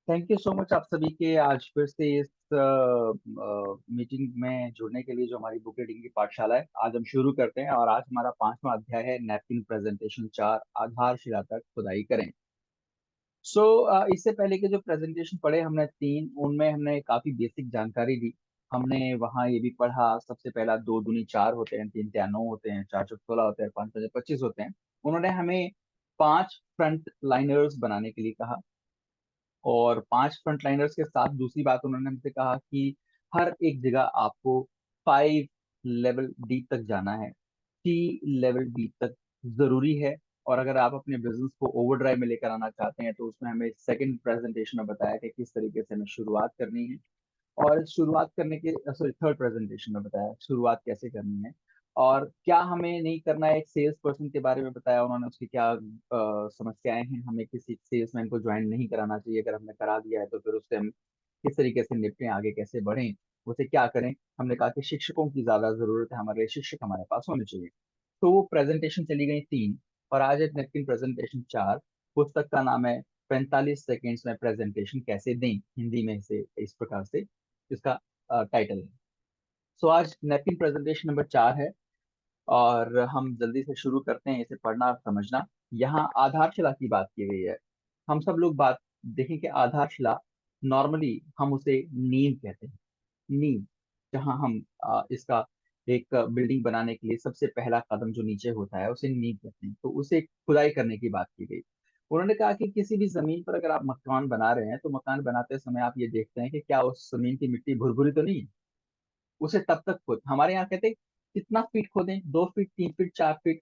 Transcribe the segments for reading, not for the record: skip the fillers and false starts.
Thank you so much आप सभी के आज फिर से इस मीटिंग में जुड़ने के लिए जो हमारी बुक रीडिंग की पाठशाला है। आज हम शुरू करते हैं और आज हमारा 5वां अध्याय है नैपकिन प्रेजेंटेशन 4 आधारशिला तक खुदाई करें। इससे पहले के जो प्रेजेंटेशन पढ़े हमने तीन, उनमें हमने काफी बेसिक जानकारी दी। हमने वहाँ ये भी पढ़ा, सबसे पहला 2 दूनी 4 होते हैं, 3 तिया 9 होते हैं, 4 चौक 16 होते हैं, 5 पंजे 25 होते हैं। उन्होंने हमें 5 फ्रंट लाइनर्स बनाने के लिए कहा और 5 फ्रंटलाइनर्स के साथ दूसरी बात उन्होंने हमसे कहा कि हर एक जगह आपको 5 लेवल डीप तक जाना है, 3 लेवल डीप तक जरूरी है। और अगर आप अपने बिजनेस को ओवरड्राइव में लेकर आना चाहते हैं तो उसमें हमें सेकंड प्रेजेंटेशन में बताया कि किस तरीके से हमें शुरुआत करनी है। और शुरुआत करने के सॉरी थर्ड प्रेजेंटेशन में बताया शुरुआत कैसे करनी है और क्या हमें नहीं करना है। एक सेल्स पर्सन के बारे में बताया उन्होंने, उसकी क्या समस्याएं हैं, हमें किसी सेल्समैन को ज्वाइन नहीं कराना चाहिए, अगर हमने करा दिया है तो फिर उससे हम किस तरीके से निपटें, आगे कैसे बढ़ें, उसे क्या करें। हमने कहा कि शिक्षकों की ज्यादा जरूरत है, हमारे शिक्षक हमारे पास होने चाहिए। तो वो प्रेजेंटेशन चली गई तीन, और आज एक नैपकिन प्रेजेंटेशन 4। पुस्तक का नाम है 45 सेकेंड्स में प्रेजेंटेशन कैसे दें, हिंदी में इसे इस प्रकार से इसका टाइटल है। आज नैपकिन प्रेजेंटेशन नंबर 4 है और हम जल्दी से शुरू करते हैं इसे पढ़ना और समझना। यहाँ आधारशिला की बात की गई है। हम सब लोग बात देखें कि आधारशिला नॉर्मली हम उसे नींव कहते हैं। नींव, जहाँ हम इसका एक बिल्डिंग बनाने के लिए सबसे पहला कदम जो नीचे होता है उसे नींव कहते हैं, तो उसे खुदाई करने की बात की गई। उन्होंने कहा कि किसी भी जमीन पर अगर आप मकान बना रहे हैं तो मकान बनाते समय आप ये देखते हैं कि क्या उस जमीन की मिट्टी भुरभुरी तो नहीं है। उसे तब तक खोद, हमारे यहाँ कहते हैं कितना फीट खोदें, 2 फीट, 3 फीट, 4 फीट,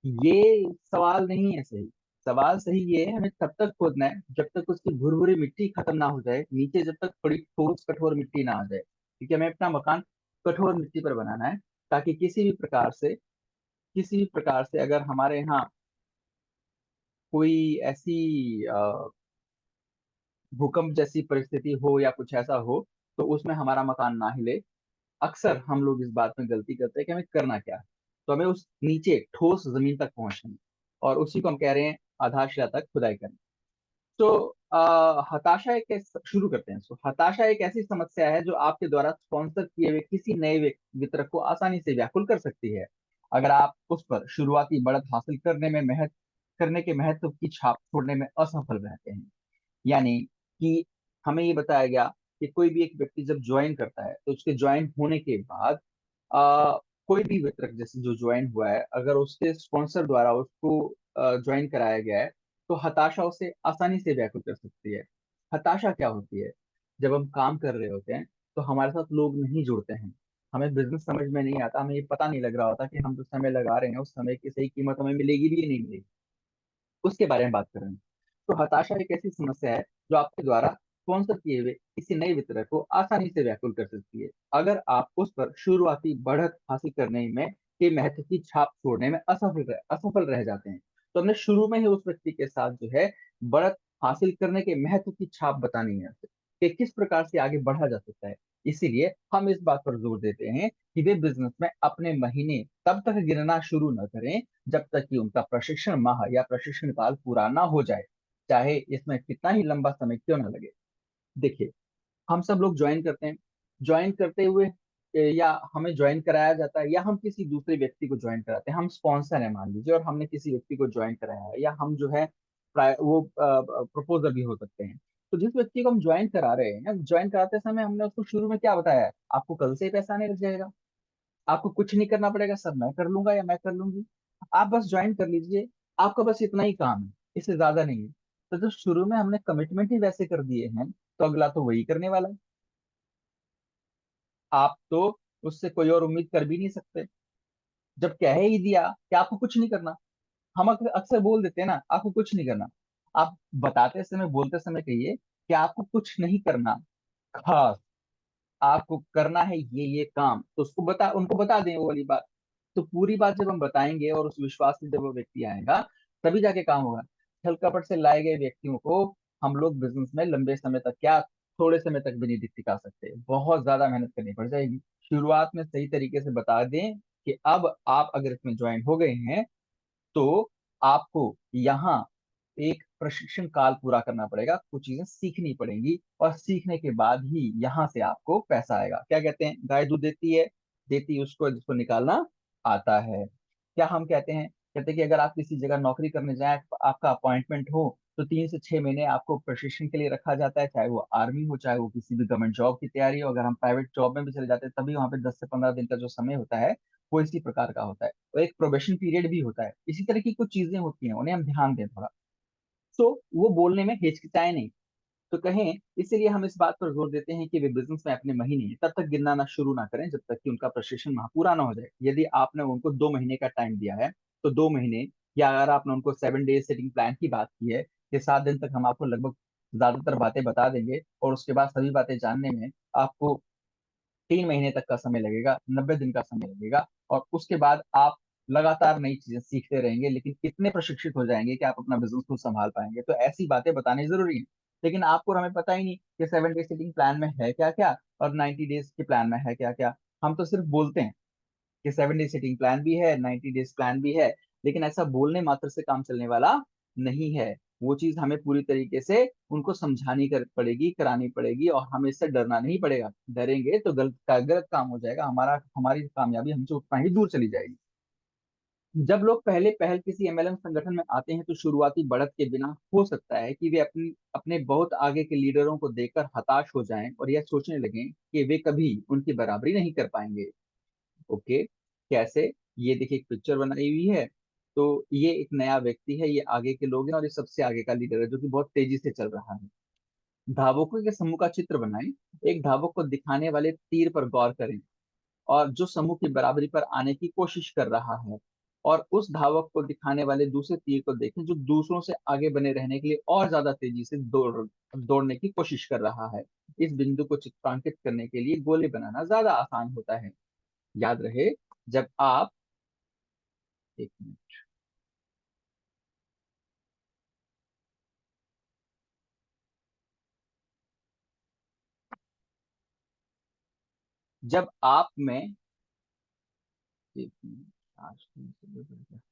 ये सवाल नहीं है सही। सवाल सही ये है, हमें तब तक खोदना है जब तक उसकी भुरभुरी मिट्टी खत्म ना हो जाए, नीचे जब तक थोड़ी ठोस कठोर मिट्टी ना आ जाए, क्योंकि हमें अपना मकान कठोर मिट्टी पर बनाना है, ताकि किसी भी प्रकार से अगर हमारे यहाँ कोई ऐसी भूकंप जैसी परिस्थिति हो या कुछ ऐसा हो तो उसमें हमारा मकान ना हिले। अक्सर हम लोग इस बात में गलती करते हैं कि हमें करना क्या है, तो हमें उस नीचे ठोस जमीन तक पहुंचना है, और उसी को हम कह रहे हैं आधारशिला तक खुदाई करना। तो हताशा शुरू करते हैं। हताशा एक ऐसी समस्या है जो आपके द्वारा स्पॉन्सर किए हुए किसी नए वितरक को आसानी से व्याकुल कर सकती है, अगर आप उस पर शुरुआती बढ़त हासिल करने के महत्व की छाप छोड़ने में असफल रहते हैं। यानी कि हमें ये बताया गया कि कोई भी एक व्यक्ति जब ज्वाइन करता है तो उसके ज्वाइन होने के बाद कोई भी वितरक जैसे जो ज्वाइन हुआ है, अगर उसके स्पॉन्सर द्वारा उसको ज्वाइन कराया गया है तो हताशा उसे आसानी से व्याकुल कर सकती है। हताशा क्या होती है? जब हम काम कर रहे होते हैं तो हमारे साथ लोग नहीं जुड़ते हैं, हमें बिजनेस समझ में नहीं आता, हमें ये पता नहीं लग रहा होता कि हम जो समय लगा रहे हैं उस समय की सही कीमत हमें मिलेगी भी या नहीं मिलेगी, उसके बारे में बात कर रहे हैं। तो हताशा एक ऐसी समस्या है जो आपके द्वारा स्पॉन्सर किए हुए किसी नए वितरक को आसानी से व्याकुल कर सकती है, अगर आप उस पर शुरुआती बढ़त हासिल करने में के महत्व की छाप छोड़ने में असफल रह जाते हैं। तो हमने शुरू में ही उस व्यक्ति के साथ जो है बढ़त हासिल करने के महत्व की छाप बतानी है कि किस प्रकार से आगे बढ़ा जा सकता है। इसीलिए हम इस बात पर जोर देते हैं कि वे बिजनेस में अपने महीने तब तक गिनना शुरू न करें जब तक कि उनका प्रशिक्षण माह या प्रशिक्षण काल पूरा ना हो जाए, चाहे इसमें कितना ही लंबा समय क्यों ना लगे। देखिए, हम सब लोग ज्वाइन करते हैं, ज्वाइन करते हुए या हमें ज्वाइन कराया जाता है या हम किसी दूसरे व्यक्ति को ज्वाइन कराते हैं। हम स्पॉन्सर है मान लीजिए और हमने किसी व्यक्ति को ज्वाइन कराया है, या हम जो है वो प्रपोजर भी हो सकते हैं। तो जिस व्यक्ति को हम ज्वाइन करा रहे हैं, ज्वाइन कराते समय हमने उसको शुरू में क्या बताया है? आपको कल से ही पैसा आने लग जाएगा, आपको कुछ नहीं करना पड़ेगा, सब मैं कर लूंगा या मैं कर लूंगी, आप बस ज्वाइन कर लीजिए, आपका बस इतना ही काम है, इससे ज्यादा नहीं है। तो जब शुरू में हमने कमिटमेंट ही वैसे कर दिए हैं तो अगला तो वही करने वाला है। आप तो उससे कोई और उम्मीद कर भी नहीं सकते। जब कह ही दिया कि आपको कुछ नहीं करना, हम अक्सर बोल देते हैं ना आपको कुछ नहीं करना। आप बताते समय बोलते समय कहिए कि आपको कुछ नहीं करना, खास आपको करना है ये काम, तो उसको बता उनको बता दें वो वाली बात। तो पूरी बात जब हम बताएंगे और उस विश्वास से जब वो व्यक्ति आएगा तभी जाके काम होगा। छल कपट से लाए गए व्यक्तियों को हम लोग बिजनेस में लंबे समय तक क्या, थोड़े समय तक भी नहीं टिका सकते, बहुत ज्यादा मेहनत करनी पड़ जाएगी। शुरुआत में सही तरीके से बता दें कि अब आप अगर इसमें ज्वाइन हो गए हैं तो आपको यहाँ एक प्रशिक्षण काल पूरा करना पड़ेगा, कुछ चीजें सीखनी पड़ेंगी, और सीखने के बाद ही यहाँ से आपको पैसा आएगा। क्या कहते हैं, गाय दूध देती है, देती उसको जिसको निकालना आता है। क्या हम कहते हैं, कहते हैं कि अगर आप किसी जगह नौकरी करने जाए, आपका अपॉइंटमेंट हो, तो 3 से 6 महीने आपको प्रशिक्षण के लिए रखा जाता है, चाहे वो आर्मी हो, चाहे वो किसी भी गवर्नमेंट जॉब की तैयारी हो। अगर हम प्राइवेट जॉब में भी चले जाते हैं तभी वहां पे 10 से 15 दिन का जो समय होता है वो इसी प्रकार का होता है। और एक प्रोबेशन पीरियड भी होता है। इसी तरह की कुछ चीजें होती हैं, उन्हें हम ध्यान दें थोड़ा, तो वो बोलने में हिचकिचाए नहीं। तो कहें, इसीलिए हम इस बात पर जोर देते हैं कि वे बिजनेस में अपने महीने तब तक गिनना ना शुरू ना करें जब तक कि उनका प्रशिक्षण वहां पूरा ना हो जाए। यदि आपने उनको 2 महीने का टाइम दिया है, तो 2 महीने, या अगर आपने उनको 7 डेज सेटिंग प्लान की बात की है कि 7 दिन तक हम आपको लगभग ज्यादातर बातें बता देंगे, और उसके बाद सभी बातें जानने में आपको 3 महीने तक का समय लगेगा, 90 दिन का समय लगेगा, और उसके बाद आप लगातार नई चीजें सीखते रहेंगे, लेकिन इतने प्रशिक्षित हो जाएंगे कि आप अपना बिजनेस खुद संभाल पाएंगे। तो ऐसी बातें बतानी जरूरी है। लेकिन आपको और हमें पता ही नहीं कि 7 डे सिटिंग प्लान में है क्या क्या, और 90 डेज के प्लान में है क्या क्या। हम तो सिर्फ बोलते हैं कि 7 डे सिटिंग प्लान भी है, 90 डेज प्लान भी है, लेकिन ऐसा बोलने मात्र से काम चलने वाला नहीं है। वो चीज हमें पूरी तरीके से उनको समझानी पड़ेगी, करानी पड़ेगी, और हमें इससे डरना नहीं पड़ेगा। डरेंगे तो गलत काम हो जाएगा, हमारी कामयाबी हमसे उतना ही दूर चली जाएगी। जब लोग पहले पहल किसी एमएलएम संगठन में आते हैं, तो शुरुआती बढ़त के बिना हो सकता है कि वे अपने बहुत आगे के लीडरों को देखकर हताश हो जाएं और यह सोचने लगें कि वे कभी उनकी बराबरी नहीं कर पाएंगे। ओके, कैसे? ये देखिए, एक पिक्चर बनाई हुई है। तो ये एक नया व्यक्ति है, ये आगे के लोग हैं, और ये सबसे आगे का लीडर है जो कि बहुत तेजी से चल रहा है। धावकों के समूह का चित्र बनाएं। एक धावक को दिखाने वाले तीर पर गौर करें, और जो समूह की बराबरी पर आने की कोशिश कर रहा है, और उस धावक को दिखाने वाले दूसरे तीर को देखें जो दूसरों से आगे बने रहने के लिए और ज्यादा तेजी से दौड़ने की कोशिश कर रहा है। इस बिंदु को चित्रांकित करने के लिए गोले बनाना ज्यादा आसान होता है। याद रहे, जब आप, एक मिनट, जब आप में, एक मिनट,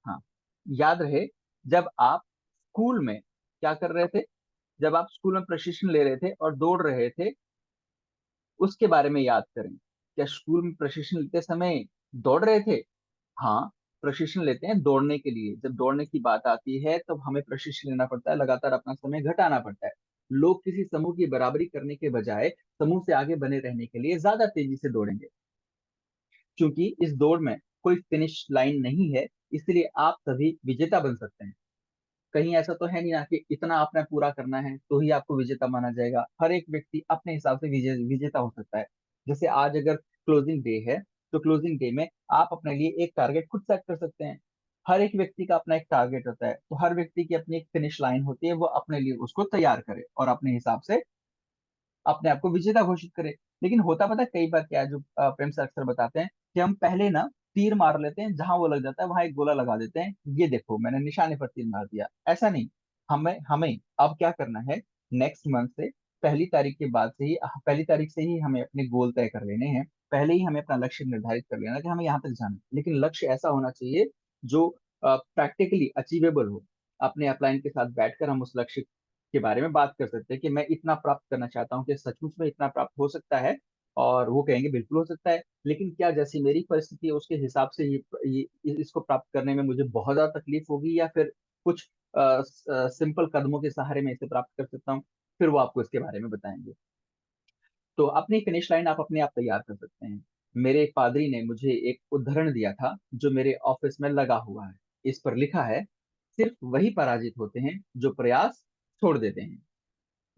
हाँ, याद रहे, जब आप स्कूल में क्या कर रहे थे, जब आप स्कूल में प्रशिक्षण ले रहे थे और दौड़ रहे थे, उसके बारे में याद करें। क्या स्कूल में प्रशिक्षण लेते समय दौड़ रहे थे? हाँ, प्रशिक्षण लेते हैं दौड़ने के लिए। जब दौड़ने की बात आती है तब हमें प्रशिक्षण लेना पड़ता है, लगातार अपना समय घटाना पड़ता है। लोग किसी समूह की बराबरी करने के बजाय समूह से आगे बने रहने के लिए ज्यादा तेजी से दौड़ेंगे। क्योंकि इस दौड़ में कोई फिनिश लाइन नहीं है, इसलिए आप सभी विजेता बन सकते हैं। कहीं ऐसा तो है नहीं ना कि इतना आपने पूरा करना है तो ही आपको विजेता माना जाएगा। हर एक व्यक्ति अपने हिसाब से विजेता हो सकता है। जैसे आज अगर क्लोजिंग डे है, तो क्लोजिंग डे में आप अपने लिए एक टारगेट खुद सेट कर सकते हैं। हर एक व्यक्ति का अपना एक टारगेट होता है, तो हर व्यक्ति की अपनी एक फिनिश लाइन होती है, वो अपने लिए उसको तैयार करे और अपने हिसाब से अपने आप को विजेता घोषित करे। लेकिन होता पता है कई बार क्या है, जो प्रेम सर अक्सर बताते हैं कि हम पहले ना तीर मार लेते हैं, जहां वो लग जाता है वहां एक गोला लगा देते हैं, ये देखो मैंने निशाने पर तीर मार दिया। ऐसा नहीं, हमें हमें अब क्या करना है, नेक्स्ट मंथ से, पहली तारीख से ही हमें अपने गोल तय कर लेने हैं। पहले ही हमें अपना लक्ष्य निर्धारित कर लेना कि हमें यहाँ तक जाना है। लेकिन लक्ष्य ऐसा होना चाहिए जो प्रैक्टिकली अचीवेबल हो। अपने अपलाइन के साथ बैठकर हम उस लक्ष्य के बारे में बात कर सकते हैं कि मैं इतना प्राप्त करना चाहता हूँ, कि सचमुच में इतना प्राप्त हो सकता है? और वो कहेंगे बिल्कुल हो सकता है, लेकिन क्या जैसी मेरी परिस्थिति है उसके हिसाब से इसको प्राप्त करने में मुझे बहुत ज्यादा तकलीफ होगी, या फिर कुछ सिंपल कदमों के सहारे में इसे प्राप्त कर सकता हूँ? फिर वो आपको इसके बारे में बताएंगे। तो अपनी फिनिश लाइन आप अपने आप तैयार कर सकते हैं। मेरे एक पादरी ने मुझे एक उदाहरण दिया था जो मेरे ऑफिस में लगा हुआ है। इस पर लिखा है, सिर्फ वही पराजित होते हैं जो प्रयास छोड़ देते हैं।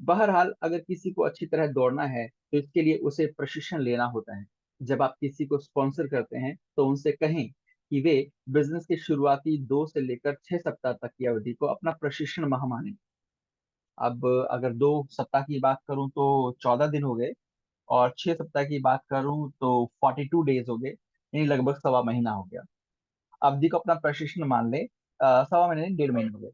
बहरहाल, अगर किसी को अच्छी तरह दौड़ना है तो इसके लिए उसे प्रशिक्षण लेना होता है। जब आप किसी को स्पॉन्सर करते हैं तो उनसे कहें कि वे बिजनेस के शुरुआती 2 से लेकर 6 सप्ताह तक की अवधि को अपना प्रशिक्षण माह माने। अब अगर 2 सप्ताह की बात करूं तो 14 दिन हो गए, और 6 सप्ताह की बात करूं तो 42 डेज हो गए, यानी लगभग सवा महीना हो गया। अवधि को अपना प्रशिक्षण मान ले, सवा महीने नहीं, 1.5 महीने हो गए।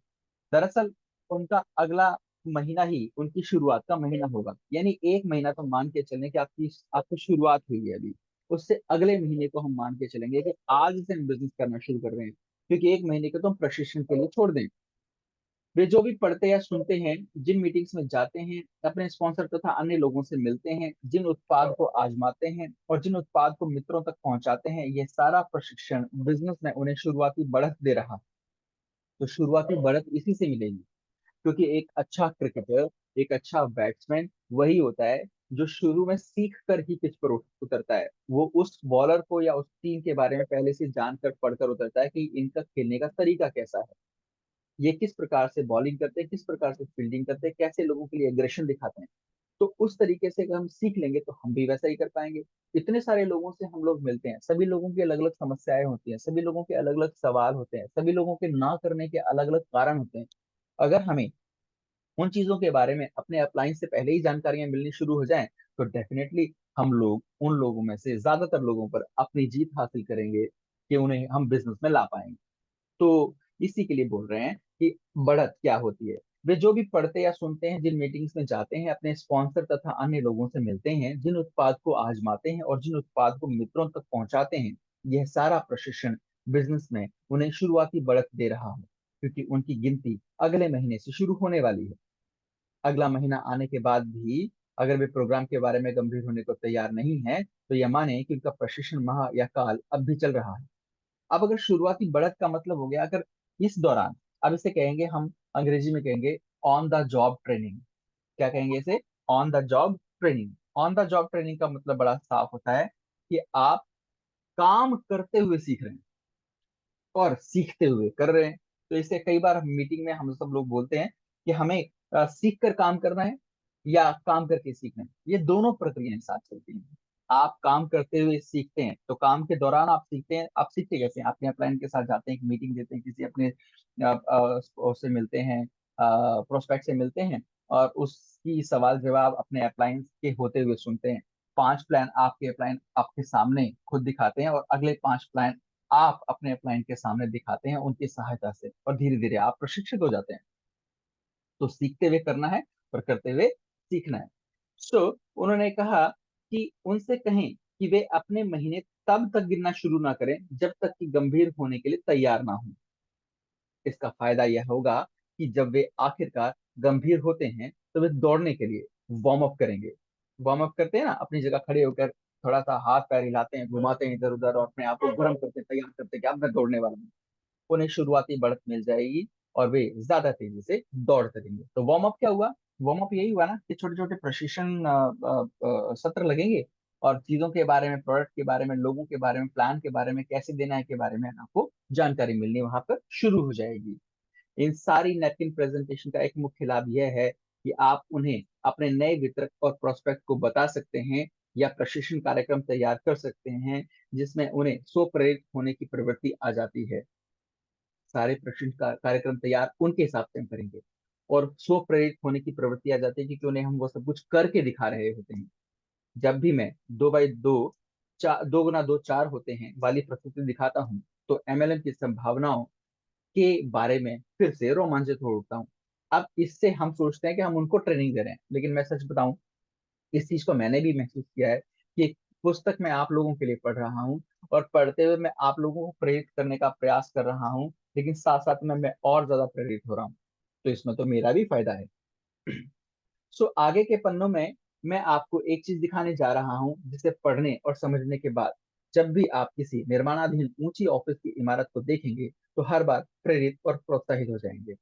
दरअसल उनका अगला महीना ही उनकी शुरुआत का महीना होगा। यानी एक महीना तो मान के चलें कि आपकी शुरुआत हुई है अभी, उससे अगले महीने को हम मान के चलेंगे कि आज से हम बिजनेस करना शुरू कर रहे हैं, क्योंकि एक महीने को तो हम प्रशिक्षण के लिए छोड़ दें। वे जो भी पढ़ते या सुनते हैं, जिन मीटिंग्स में जाते हैं, अपने स्पॉन्सर तथा अन्य लोगों से मिलते हैं, जिन उत्पाद को आजमाते हैं और जिन उत्पाद को मित्रों तक पहुंचाते हैं, यह सारा प्रशिक्षण बिजनेस में उन्हें शुरुआती बढ़त दे रहा है। तो शुरुआती बढ़त इसी से मिलेगी, क्योंकि एक अच्छा क्रिकेटर, एक अच्छा बैट्समैन वही होता है जो शुरू में सीख कर ही पिच पर उतरता है। वो उस बॉलर को या उस टीम के बारे में पहले से जानकर पढ़कर उतरता है कि इनका खेलने का तरीका कैसा है, ये किस प्रकार से बॉलिंग करते हैं, किस प्रकार से फील्डिंग करते हैं, कैसे लोगों के लिए एग्रेशन दिखाते हैं। तो उस तरीके से अगर हम सीख लेंगे तो हम भी वैसा ही कर पाएंगे। इतने सारे लोगों से हम लोग मिलते हैं, सभी लोगों की अलग अलग समस्याएं होती हैं, सभी लोगों के अलग अलग सवाल होते हैं, सभी लोगों के ना करने के अलग अलग कारण होते हैं। अगर हमें उन चीजों के बारे में अपने अपलाइन से पहले ही जानकारियां मिलनी शुरू हो जाएं, तो डेफिनेटली हम लोग उन लोगों में से ज्यादातर लोगों पर अपनी जीत हासिल करेंगे कि उन्हें हम बिजनेस में ला पाएंगे। तो इसी के लिए बोल रहे हैं कि बढ़त क्या होती है। वे जो भी पढ़ते या सुनते हैं, जिन मीटिंग्स में जाते हैं, अपने स्पॉन्सर तथा अन्य लोगों से मिलते हैं, जिन उत्पाद को आजमाते हैं और जिन उत्पाद को मित्रों तक पहुंचाते हैं, यह सारा प्रशिक्षण बिजनेस में उन्हें शुरुआती बढ़त दे रहा है, क्योंकि उनकी गिनती अगले महीने से शुरू होने वाली है। अगला महीना आने के बाद भी अगर वे प्रोग्राम के बारे में गंभीर होने को तैयार नहीं है, तो यह माने कि उनका प्रशिक्षण माह या काल अब भी चल रहा है। अब अगर शुरुआती बढ़त का मतलब हो गया, अगर इस दौरान, अब इसे कहेंगे हम, अंग्रेजी में कहेंगे ऑन द जॉब ट्रेनिंग। क्या कहेंगे इसे? On the job training. On the job training का मतलब बड़ा साफ होता है कि आप काम करते हुए सीख रहे हैं और सीखते हुए कर रहे हैं। तो इसे कई बार मीटिंग में हम सब लोग बोलते हैं कि हमें सीख कर काम करना है या काम करके सीखना है। ये दोनों प्रक्रियाएं साथ चलती हैं। आप काम करते हुए सीखते हैं, तो काम के दौरान आप सीखते हैं। आप सीखते कैसे हैं? अपने अपलाइन के साथ जाते हैं, एक मीटिंग देते हैं, किसी अपने उससे मिलते हैं, प्रोस्पेक्ट से मिलते हैं, और उसकी सवाल जवाब अपने अपलाइन के होते हुए सुनते हैं। 5 प्लान आपके अपलाइन आपके सामने खुद दिखाते हैं और अगले 5 प्लान आप अपने क्लाइंट के सामने दिखाते हैं उनकी सहायता से, और धीरे धीरे आप प्रशिक्षित हो जाते हैं। तो सीखते हुए करना है और करते हुए सीखना है। सो उन्होंने कहा कि उनसे कहें कि वे अपने महीने तब तक गिनना शुरू ना करें जब तक कि गंभीर होने के लिए तैयार ना हो। इसका फायदा यह होगा कि जब वे आखिरकार गंभीर होते हैं, तो वे दौड़ने के लिए वार्म अप करेंगे। वार्म अप करते हैं ना, अपनी जगह खड़े होकर थोड़ा सा हाथ पैर हिलाते हैं, घुमाते हैं इधर उधर और अपने आप को गर्म करते हैं, तैयार करते हैं कि अब मैं दौड़ने वाला हूँ। उन्हें शुरुआती बढ़त मिल जाएगी और वे ज्यादा तेजी से दौड़ सकेंगे। तो वार्म अप क्या हुआ? वार्म अप यही हुआ ना कि छोटे छोटे प्रशिक्षण सत्र लगेंगे, और चीजों के बारे में, प्रोडक्ट के बारे में, लोगों के बारे में, प्लान के बारे में, कैसे देना है के बारे में आपको जानकारी मिलनी वहां पर शुरू हो जाएगी। इन सारी नैपकिन प्रेजेंटेशन का एक मुख्य लाभ यह है कि आप उन्हें अपने नए वितरक और प्रोस्पेक्ट को बता सकते हैं या प्रशिक्षण कार्यक्रम तैयार कर सकते हैं जिसमें उन्हें स्व प्रेरित होने की प्रवृत्ति आ जाती है। सारे प्रशिक्षण कार्यक्रम तैयार उनके हिसाब से हम करेंगे, और स्व प्रेरित होने की प्रवृत्ति आ जाती है क्योंकि उन्हें हम वो सब कुछ करके दिखा रहे होते हैं। जब भी मैं 2x2, 2x2 4 होते हैं वाली प्रस्तुति दिखाता हूँ, तो एमएलएम की संभावनाओं के बारे में फिर से रोमांचित हो उठता हूँ। अब इससे हम सोचते हैं कि हम उनको ट्रेनिंग दे रहे हैं, लेकिन मैं सच बताऊं, इस चीज को मैंने भी महसूस किया है कि एक पुस्तक मैं आप लोगों के लिए पढ़ रहा हूँ, और पढ़ते हुए मैं आप लोगों को प्रेरित करने का प्रयास कर रहा हूँ, लेकिन साथ साथ में मैं और ज्यादा प्रेरित हो रहा हूँ। तो इसमें तो मेरा भी फायदा है। सो आगे के पन्नों में मैं आपको एक चीज दिखाने जा रहा हूँ, जिसे पढ़ने और समझने के बाद जब भी आप किसी निर्माणाधीन ऊंची ऑफिस की इमारत को देखेंगे, तो हर बार प्रेरित और प्रोत्साहित हो जाएंगे।